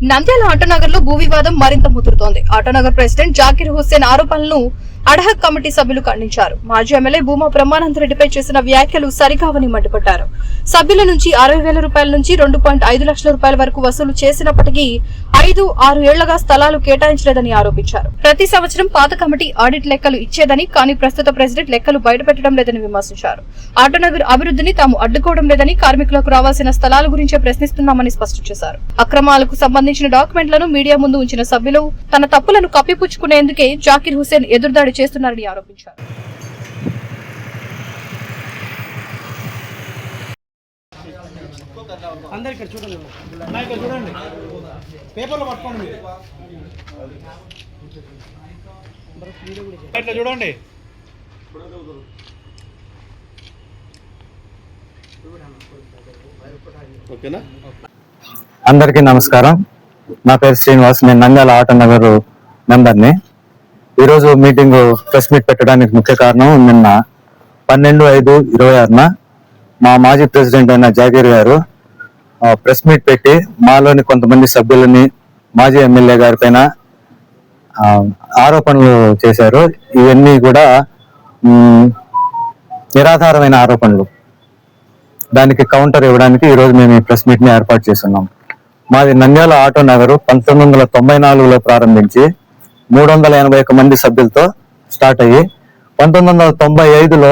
నంద్యాల ఆటోనగర్ లో భూ వివాదం మరింత ముదురుతోంది. ఆటోనగర్ ప్రెసిడెంట్ జాకీర్ హుస్సేన్ ఆరోపణలను అడ్హక్ కమిటీ సభ్యులు ఖండించారు. మాజీ ఎమ్మెల్యే భూమా బ్రహ్మానంద రెడ్డిపై చేసిన వ్యాఖ్యలు సరికావని మండిపడ్డారు. సభ్యుల నుంచి 60,000 రూపాయల నుంచి 2.5 లక్షల రూపాయల వరకు వసూలు చేసినప్పటికీ 5-6 ఏళ్లుగా స్థలాలు కేటాయించలేదని ఆరోపించారు. ప్రతి సంవత్సరం పాత కమిటీ ఆడిట్ లెక్కలు ఇచ్చేదని, కానీ ప్రస్తుత ప్రెసిడెంట్ లెక్కలు బయటపెట్టడం లేదని విమర్శించారు. ఆటోనగర్ అభివృద్ధిని తాము అడ్డుకోవడం లేదని, కార్మికులకు రావాల్సిన స్థలాల గురించే ప్రశ్నిస్తున్నామని స్పష్టం చేశారు. అక్రమాలకు సంబంధించిన డాక్యుమెంట్లను మీడియా ముందు ఉంచిన సభ్యులు తన తప్పులను కప్పిపుచ్చుకునేందుకే జాకీర్ హుస్సేన్ ఎదురుదాడి చేస్తున్నారని ఆరోపించారు. అందరు ఇక్కడ చూడండి, ఇక్కడ చూడండి, పేపర్లో పట్టుకోండి, ఇట్లా చూడండి. అందరికీ నమస్కారం. నా పేరు శ్రీనివాస్. నేను నంద్యాల ఆటోనగర్ మెంబర్ని. ఈరోజు మీటింగ్ ప్రెస్ మీట్ పెట్టడానికి ముఖ్య కారణం, నిన్న 12/5/26 మా మాజీ ప్రెసిడెంట్ అయిన జాకీర్ గారు ప్రెస్ మీట్ పెట్టి మాలోని కొంతమంది సభ్యులని, మాజీ ఎమ్మెల్యే గారి పైన ఆరోపణలు చేశారు. ఇవన్నీ కూడా నిరాధారమైన ఆరోపణలు. దానికి కౌంటర్ ఇవ్వడానికి ఈరోజు మేము ఈ ప్రెస్ మీట్ ని ఏర్పాటు చేస్తున్నాం. మాది నంద్యాల ఆటోనగర్ 1994లో ప్రారంభించి 381 మంది సభ్యులతో స్టార్ట్ అయ్యి 1995లో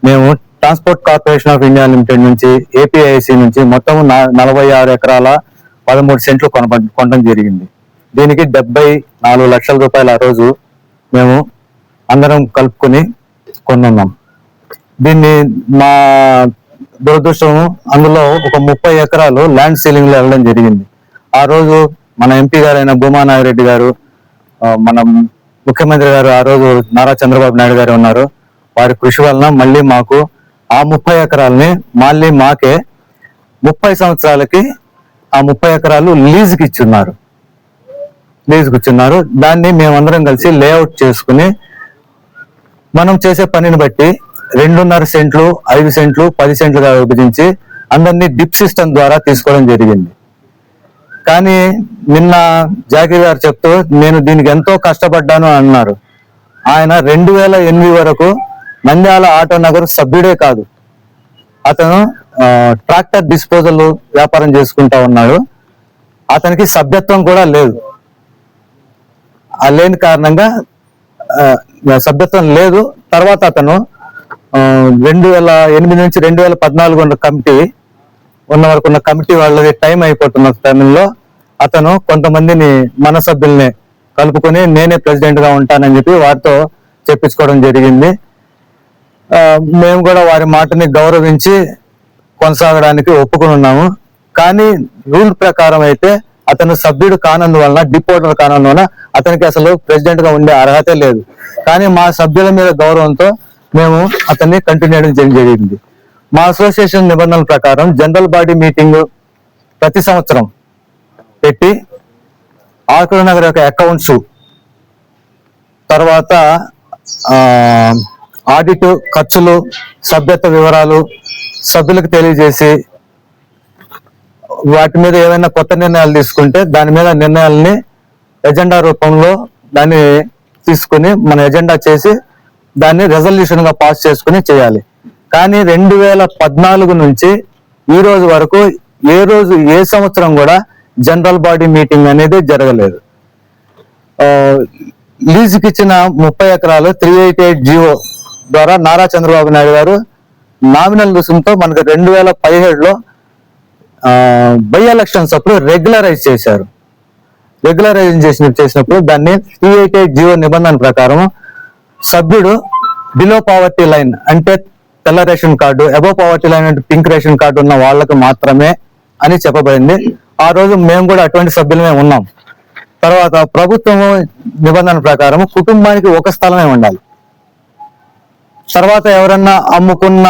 మేము transport corporation of India limited నుంచి, ఏపీఐసి నుంచి మొత్తం 46 ఎకరాల 13 సెంట్లు కొనడం జరిగింది. దీనికి 74 లక్షల రూపాయలు ఆ రోజు మేము అందరం కలుపుకొని కొనున్నాం. దీన్ని మా దురదృష్టం, అందులో ఒక 30 ఎకరాలు ల్యాండ్ సీలింగ్ లో వెళ్ళడం జరిగింది. ఆ రోజు మన ఎంపీ గారైన భూమా నాగిరెడ్డి గారు, మన ముఖ్యమంత్రి గారు ఆ రోజు నారా చంద్రబాబు నాయుడు గారు ఉన్నారు. వారి కృషి వలన మళ్ళీ మాకు ఆ 30 ఎకరాలని మళ్ళీ మాకే 30 సంవత్సరాలకి ఆ 30 ఎకరాలు లీజుకి ఇచ్చున్నారు. దాన్ని మేమందరం కలిసి లేఅవుట్ చేసుకుని మనం చేసే పనిని బట్టి 2.5 సెంట్లు, 5 సెంట్లు, 10 సెంట్లుగా విభజించి అందరినీ డిప్ సిస్టమ్ ద్వారా తీసుకోవడం జరిగింది. కానీ నిన్న జాకీర్ గారు చెప్తూ నేను దీనికి ఎంతో కష్టపడ్డాను అన్నారు. ఆయన 2008 వరకు నంద్యాల ఆటోనగర్ సభ్యుడే కాదు, అతను ట్రాక్టర్ డిస్పోజల్ వ్యాపారం చేసుకుంటా ఉన్నాడు. అతనికి సభ్యత్వం కూడా లేదు. ఆ లేని కారణంగా సభ్యత్వం లేదు. తర్వాత అతను 2008 నుంచి 2014 ఉన్న కమిటీ వరకు ఉన్న కమిటీ వాళ్ళది టైం అయిపోతున్న టైంలో అతను కొంతమందిని, మన సభ్యుల్ని కలుపుకొని నేనే ప్రెసిడెంట్ గా ఉంటానని చెప్పి వారితో చెప్పించుకోవడం జరిగింది. మేము కూడా వారి మాటని గౌరవించి కొనసాగడానికి ఒప్పుకుని ఉన్నాము. కానీ రూల్ ప్రకారం అయితే అతను సభ్యుడు కానందువలన, డిపోటర్ కానందువలన అతనికి అసలు ప్రెసిడెంట్ గా ఉండే అర్హత లేదు. కానీ మా సభ్యుల మీద గౌరవంతో మేము అతన్ని కంటిన్యూ చేయడం జరిగింది. మా అసోసియేషన్ నిబంధనల ప్రకారం జనరల్ బాడీ మీటింగ్ ప్రతి సంవత్సరం పెట్టి ఆటోనగర్ యొక్క అకౌంట్స్, తర్వాత ఆడిట్ ఖర్చులు, సభ్యత్వ వివరాలు సభ్యులకు తెలియజేసి వాటి మీద ఏమైనా కొత్త నిర్ణయాలు తీసుకుంటే దాని మీద నిర్ణయాలని ఎజెండా రూపంలో దాన్ని తీసుకుని మన ఎజెండా చేసి దాన్ని రెజల్యూషన్ గా పాస్ చేసుకుని చేయాలి. కానీ 2014 నుంచి ఈ రోజు వరకు ఏ సంవత్సరం కూడా జనరల్ బాడీ మీటింగ్ అనేది జరగలేదు. లీజుకి ఇచ్చిన 30 ఎకరాలు 388 జీవో ద్వారా నారా చంద్రబాబు నాయుడు గారు నామినల్ రుసుముతో మనకు 2017లో బై ఎలక్షన్స్ అప్పుడు రెగ్యులరైజ్ చేశారు. చేసినప్పుడు దాన్ని 388 జీవో నిబంధన ప్రకారం సభ్యుడు బిలో పావర్టీ లైన్ అంటే తెల్ల ration card, above poverty line అంటే పింక్ రేషన్ కార్డు ఉన్న వాళ్ళకి మాత్రమే అని చెప్పబడింది. ఆ రోజు మేము కూడా అటువంటి సభ్యులమే ఉన్నాం. తర్వాత ప్రభుత్వం నిబంధన ప్రకారం కుటుంబానికి ఒక స్థలమే ఉండాలి. తర్వాత ఎవరన్నా అమ్ముకున్న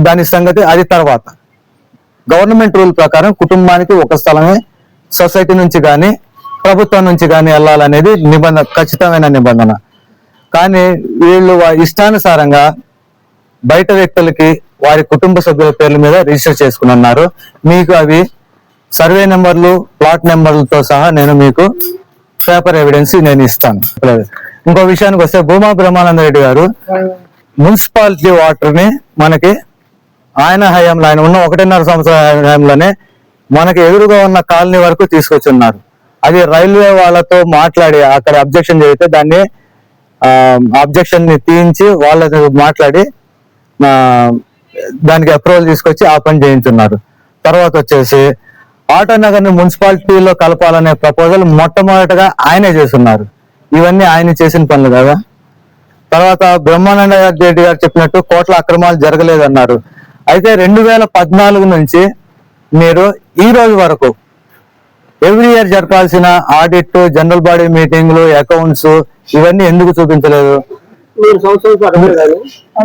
దాని సంగతి అది తర్వాత. గవర్నమెంట్ రూల్ ప్రకారం కుటుంబానికి ఒక స్థలమే సొసైటీ నుంచి కానీ ప్రభుత్వం నుంచి కానీ వెళ్ళాలనేది నిబంధన, ఖచ్చితమైన నిబంధన. కానీ వీళ్ళు ఇష్టానుసారంగా బయట వ్యక్తులకి వారి కుటుంబ సభ్యుల పేర్ల మీద రిజిస్టర్ చేసుకుని ఉన్నారు. మీకు అవి సర్వే నెంబర్లు, ప్లాట్ నెంబర్లతో సహా నేను మీకు పేపర్ ఎవిడెన్స్ నేను ఇస్తాను. ఇంకో విషయానికి వస్తే భూమా బ్రహ్మానంద రెడ్డి గారు మున్సిపాలిటీ వాటర్ ని మనకి ఆయన హయాంలో, ఆయన ఉన్న 1.5 సంవత్సరాల హయాంలోనే మనకి ఎదురుగా ఉన్న కాలనీ వరకు తీసుకొచ్చున్నారు. అది రైల్వే వాళ్ళతో మాట్లాడి అక్కడ అబ్జెక్షన్ చేస్తే దాన్ని అబ్జెక్షన్ ని తీయించి వాళ్ళతో మాట్లాడి దానికి అప్రూవల్ తీసుకొచ్చి ఆ పని చేయించున్నారు. తర్వాత వచ్చేసి ఆటో నగర్ ని మున్సిపాలిటీలో కలపాలనే ప్రపోజల్ మొట్టమొదటిగా ఆయనే చేస్తున్నారు. ఇవన్నీ ఆయన చేసిన పనులు కదా. తర్వాత బ్రహ్మానంద రెడ్డి గారు చెప్పినట్టు కోట్ల అక్రమాలు జరగలేదన్నారు. అయితే 2014 నుంచి మీరు ఈ రోజు వరకు ఎవ్రీ ఇయర్ జరపాల్సిన ఆడిట్, జనరల్ బాడీ మీటింగ్లు, అకౌంట్స్ ఇవన్నీ ఎందుకు చూపించలేదు?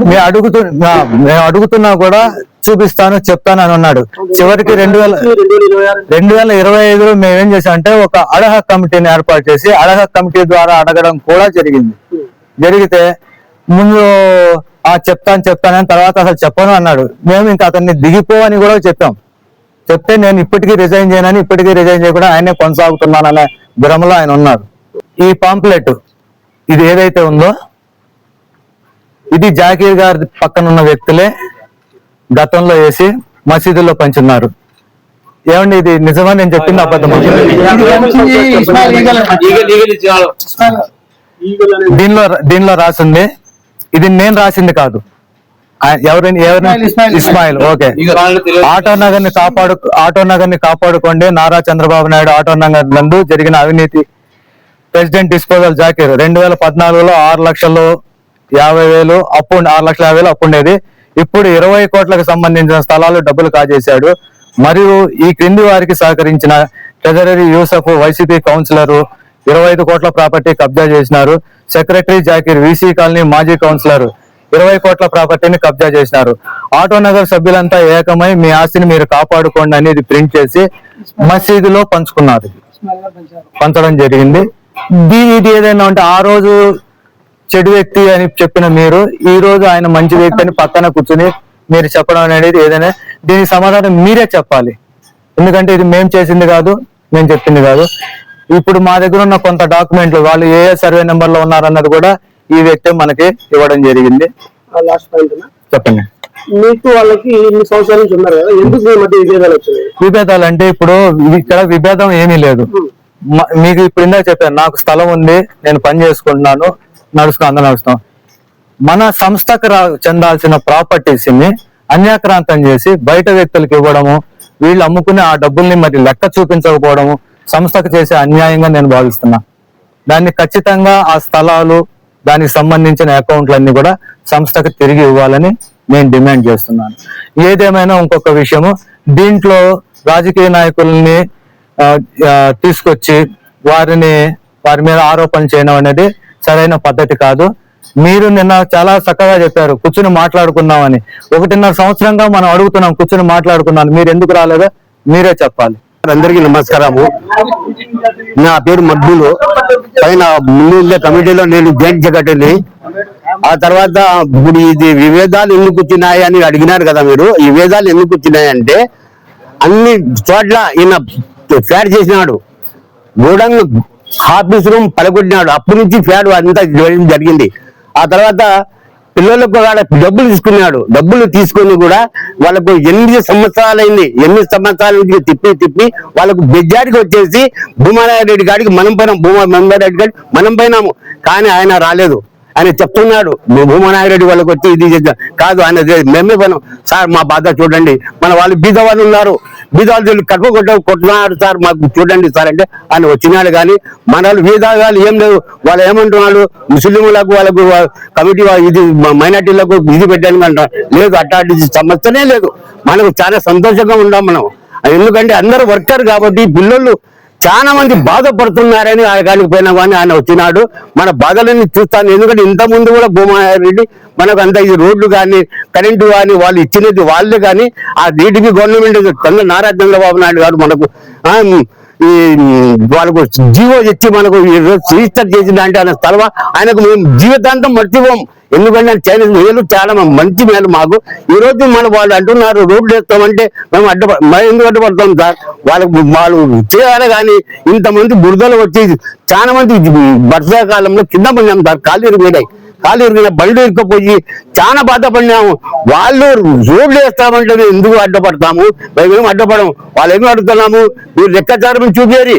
మేము అడుగుతున్నా కూడా చూపిస్తాను, చెప్తాను అని అన్నాడు. చివరికి 2025లో మేమేం చేసామంటే ఒక అడహ కమిటీని ఏర్పాటు చేసి అడహ కమిటీ ద్వారా అడగడం కూడా జరిగింది. జరిగితే ముందు చెప్తానని తర్వాత అసలు చెప్పను అన్నాడు. మేము ఇంకా అతన్ని దిగిపో అని కూడా చెప్పాం. చెప్తే నేను ఇప్పటికీ రిజైన్ చేయకుండా ఆయనే కొనసాగుతున్నాననే భ్రమలో ఆయన ఉన్నారు. ఈ పాంప్లెట్ ఇది ఏదైతే ఉందో ఇది జాకీర్ గారి పక్కన ఉన్న వ్యక్తులే గతంలో వేసి మసీదుల్లో పంచున్నారు. ఏమండి ఇది నిజమా? నేను చెప్పింది అబద్ధమా? దీనిలో రాసింది ఇది నేను రాసింది కాదు. ఇస్మాయిల్. ఓకే. ఆటో నగర్ ని కాపాడుకోండి, నారా చంద్రబాబు నాయుడు ఆటో నగర్ నందు జరిగిన అవినీతి, ప్రెసిడెంట్ డిస్పోజల్ జాకీర్ 2014లో 6,50,000 అప్పు, 6,50,000 అప్పు ఉండేది. ఇప్పుడు 20 కోట్లకు సంబంధించిన స్థలాలు డబ్బులు కాజేశాడు. మరియు ఈ క్రింది వారికి సహకరించిన ట్రెజరీ యూసఫ్, వైసీపీ కౌన్సిలర్ 25 కోట్ల ప్రాపర్టీ కబ్జా చేసినారు. సెక్రటరీ జాకీర్, వీసీ కాలనీ మాజీ కౌన్సిలర్ 20 కోట్ల ప్రాపర్టీని కబ్జా చేసినారు. ఆటో నగర్ సభ్యులంతా ఏకమై మీ ఆస్తిని మీరు కాపాడుకోండి అనేది ప్రింట్ చేసి మసీదులో పంచడం జరిగింది. ఇది ఏదైనా అంటే ఆ రోజు చెడు వ్యక్తి అని చెప్పిన మీరు ఈ రోజు ఆయన మంచి వ్యక్తి అని పక్కన కూర్చుని మీరు చెప్పడం అనేది ఏదైనా దీనికి సమాధానం మీరే చెప్పాలి. ఎందుకంటే ఇది మేము చేసింది కాదు, మేము చెప్పింది కాదు. ఇప్పుడు మా దగ్గర ఉన్న కొంత డాక్యుమెంట్లు వాళ్ళు ఏ సర్వే నెంబర్ లో ఉన్నారన్నది కూడా ఈ వ్యక్తి మనకి ఇవ్వడం జరిగింది. చెప్పండి. మీకు వాళ్ళకి ఇన్ని సంవత్సరాల నుంచి ఉన్నారు కదా, ఎందుకు మీ మధ్య విభేదాలు వచ్చాయి? విభేదాలు అంటే ఇప్పుడు ఇక్కడ విభేదం ఏమీ లేదు. మీకు ఇప్పుడు ఇందాక చెప్పాను, నాకు స్థలం ఉంది, నేను పని చేసుకుంటున్నాను, నడుస్తాం. మన సంస్థకు చెందాల్సిన ప్రాపర్టీస్ ని అన్యాక్రాంతం చేసి బయట వ్యక్తులకు ఇవ్వడము, వీళ్ళు అమ్ముకునే ఆ డబ్బుల్ని మరి లెక్క చూపించకపోవడము సంస్థకు చేసే అన్యాయంగా నేను భావిస్తున్నా. దాన్ని ఖచ్చితంగా ఆ స్థలాలు, దానికి సంబంధించిన అకౌంట్లన్నీ కూడా సంస్థకు తిరిగి ఇవ్వాలని నేను డిమాండ్ చేస్తున్నాను. ఏదేమైనా ఇంకొక విషయము, దీంట్లో రాజకీయ నాయకుల్ని తీసుకొచ్చి వారి మీద ఆరోపణలు చేయడం అనేది సరైన పద్ధతి కాదు. మీరు నిన్న చాలా చక్కగా చెప్పారు, కూర్చుని మాట్లాడుకుందామని. 1.5 సంవత్సరంగా మనం అడుగుతున్నాం, కూర్చుని మాట్లాడుకున్నాను, మీరు ఎందుకు రాలేదో మీరే చెప్పాలి. అందరికీ నమస్కారము. నా పేరు మద్దులు. పైన ముందు కమిటీలో నేను జాయింట్ సెక్రటరీ. ఆ తర్వాత ఇప్పుడు ఇది విభేదాలు ఎందుకు వచ్చినాయి అని అడిగినారు కదా మీరు. ఈ విభేదాలు ఎందుకు వచ్చినాయి అంటే అన్ని చోట్ల ఈయన ఫ్లాట్ చేసినాడు, గోడంగ్ ఆఫీస్ రూమ్ పలకొట్టినాడు. అప్పటి నుంచి ఫ్లాట్ అంతా జరిగింది. ఆ తర్వాత పిల్లలకు డబ్బులు తీసుకున్నాడు. డబ్బులు తీసుకుని కూడా వాళ్ళకు 8 సంవత్సరాలైంది. 8 సంవత్సరాల నుంచి తిప్పి వాళ్ళకు బెజ్జాడికి వచ్చేసి భూమారెడ్డి గారికి మనం పోయినాము, కానీ ఆయన రాలేదు. ఆయన చెప్తున్నాడు భూమారెడ్డి వాళ్ళకి వచ్చి ఇది కాదు, ఆయన మేమే పోయినాం సార్, మా బాధ చూడండి, మన వాళ్ళు బీదవాళ్ళు ఉన్నారు, బీదవాళ్ళు కొట్టున్నారు సార్, మాకు చూడండి సార్ అంటే ఆయన వచ్చినాడు. కానీ మన వాళ్ళు బీదవాళ్ళు ఏం లేదు. వాళ్ళు ఏమంటున్నారు, ముస్లింలకు వాళ్ళకు కమిటీ ఇది మైనార్టీలకు ఇది పెట్టాను అంటారు. లేదు, అట్లాంటి సమస్యనే లేదు. మనకు చాలా సంతోషంగా ఉన్నాం మనం. ఎందుకంటే అందరూ వర్కర్ కాబట్టి పిల్లలు చాలా మంది బాధపడుతున్నారని ఆయనకి పోయినా కానీ ఆయన వచ్చినాడు. మన బాధలన్నీ చూస్తాను. ఎందుకంటే ఇంత ముందు కూడా భూమారెడ్డి మనకు అంత ఇది రోడ్లు కానీ కరెంటు కానీ వాళ్ళు ఇచ్చినది వాళ్ళే. కానీ ఆ టీడీపీ గవర్నమెంట్ నారా చంద్రబాబు నాయుడు గారు మనకు ఈ వాళ్ళకు జీవో ఇచ్చి మనకు రిజిస్టర్ చేసిందంటే ఆయన స్థలం ఆయనకు మేము జీవితాంతం మర్చిపోం. ఎందుకంటే చైనీస్ మేలు చాలా మంచి మేలు మాకు. ఈ రోజు వాళ్ళు అంటున్నారు రోడ్లు వేస్తామంటే మేము ఎందుకు అడ్డుపడతాం సార్? వాళ్ళు చేయాలి కానీ ఇంతమంది బురదలు వచ్చి చాలా మంది వర్షాకాలంలో కింద పడినాం సార్. కాళ్ళు ఇరిగిన బళ్ళు ఇరుకపోయి చాలా బాధపడినాము. వాళ్ళు రోడ్లు వేస్తామంటే మేము ఎందుకు అడ్డుపడతాము? మేమేం అడ్డుపడము. వాళ్ళు ఏమి అడుగుతున్నాము? మీరు లెక్కాచారం చూపించారు,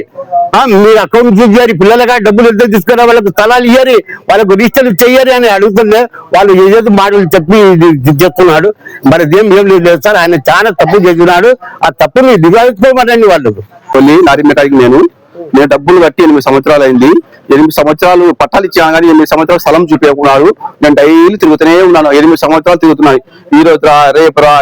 మీరు అకౌంట్ చూపించారు, పిల్లలగా డబ్బులు ఎంత తీసుకురా, వాళ్ళకు స్థలాలు ఇయ్యారు, వాళ్ళకు రిజిస్టర్లు చెయ్యరు అని అడుగుతుండే. వాళ్ళు ఏదో మాటలు చెప్పి చెప్తున్నాడు. మరి ఏం లేదు సార్, ఆయన చాలా తప్పు చేస్తున్నాడు. ఆ తప్పుని దిగాల్చుకోమండి వాళ్ళు. లారీ మెకానిక్ నేను డబ్బులు కట్టి 8 సంవత్సరాలు అయింది. 8 సంవత్సరాలు పట్టాలు ఇచ్చాను కానీ 8 సంవత్సరాలు స్థలం చూపించుకున్నాడు. నేను డైలీ తిరుగుతూనే ఉన్నాను. 8 సంవత్సరాలు తిరుగుతున్నాయి. ఈ రోజు రా రేపు రా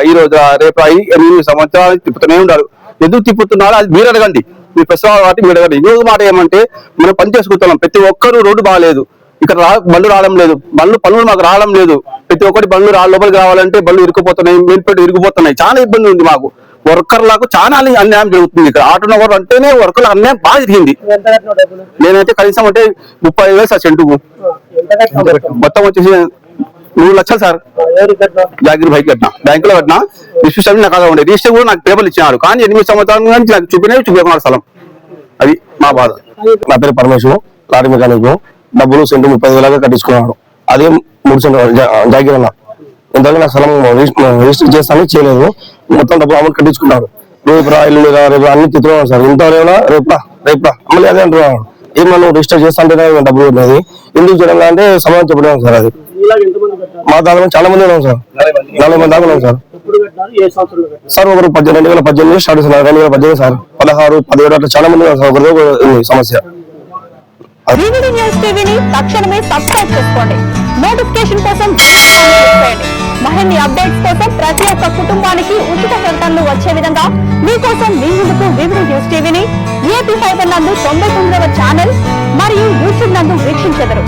8 సంవత్సరాలు తిప్పుతూనే ఉన్నాడు. ఎందుకు తిప్పుతున్నాడు అది మీరు అడగండి. మీ ప్రశ్న కాబట్టి మీరు అడగండి. ఇంకొక మాట ఏమంటే మనం పని చేసుకుంటున్నాం. ప్రతి ఒక్కరు రోడ్డు బాగాలేదు, ఇక్కడ బండ్లు రావడం లేదు, పనులు మాకు రావడం లేదు. ప్రతి ఒక్కటి బండ్లు లోపలికి రావాలంటే బండ్లు ఇరుకుపోతున్నాయి, మెయిన్పేట ఇరుకుపోతున్నాయి. చాలా ఇబ్బంది ఉంది మాకు. వర్కర్లకు చాలా అన్యాయం జరుగుతుంది ఇక్కడ. ఆటో నగర్ అంటేనే వర్కర్లకు అన్యాయం బాగా జరిగింది. నేనైతే కనీసం అంటే 30,000 సార్ సెంటుకు. మొత్తం వచ్చేసి 3 లక్షలు సార్. జాగిరి బైక్ కట్టినా, బ్యాంకులో కట్టినా. రిజిస్ట్రేషన్ నాకు అలా ఉండే, రిజిస్టర్ కూడా నాకు పేపర్లు ఇచ్చినారు. కానీ 8 సంవత్సరాల నుంచి నాకు చూపించుకున్నారు స్థలం. అది మా బాధ. నా పేరు పరమేశ్వరం, లారీ మెకానిక్. డబ్బులు సెంటు 30,000 కట్టించుకున్నాడు. అదే 3 సెంటు జాగిరి అన్న. ఇంతవరకు నా స్థలం రిజిస్టర్ చేస్తాను చేయలేదు. మొత్తం డబ్బులు అమౌంట్ కట్టించుకున్నాడు. రేపు రా ఇల్లు రేపు అన్ని తిరుగుతున్నాడు సార్. ఇంతవరకు రేపు రా మళ్ళీ అదే అంటున్నాడు. ఏమన్నా రిజిస్టర్ చేస్తా అంటే డబ్బులు ఉన్నది, ఎందుకు చేయడం అంటే సమాధానం చెప్పడం సార్. అది మా దాదాపు చాలా మంది ఉన్నాం సార్, 40 మంది దాకా ఉన్నాం సార్. సార్ ఒకరు 2018 స్టార్ట్ చేస్తున్నారు, 2018 సార్ 16, 17 అట్లా చాలా మంది ఉన్నారు సార్. ఒకరితో సమస్య. వివిడి న్యూస్ టీవీని తక్షణమే సబ్స్క్రైబ్ చేసుకోండి. నోటిఫికేషన్ కోసం బెల్ ఐకాన్ క్లిక్ చేయండి. మరిన్ని అప్డేట్స్ కోసం ప్రతి ఒక్క కుటుంబానికి ఉచిత ప్రకటనలు వచ్చే విధంగా మీకోసం మీ ముందుకు వివిడి న్యూస్ టీవీని AP5 నందు 99వ ఛానల్ మరియు యూట్యూబ్ నందు వీక్షించెదరు.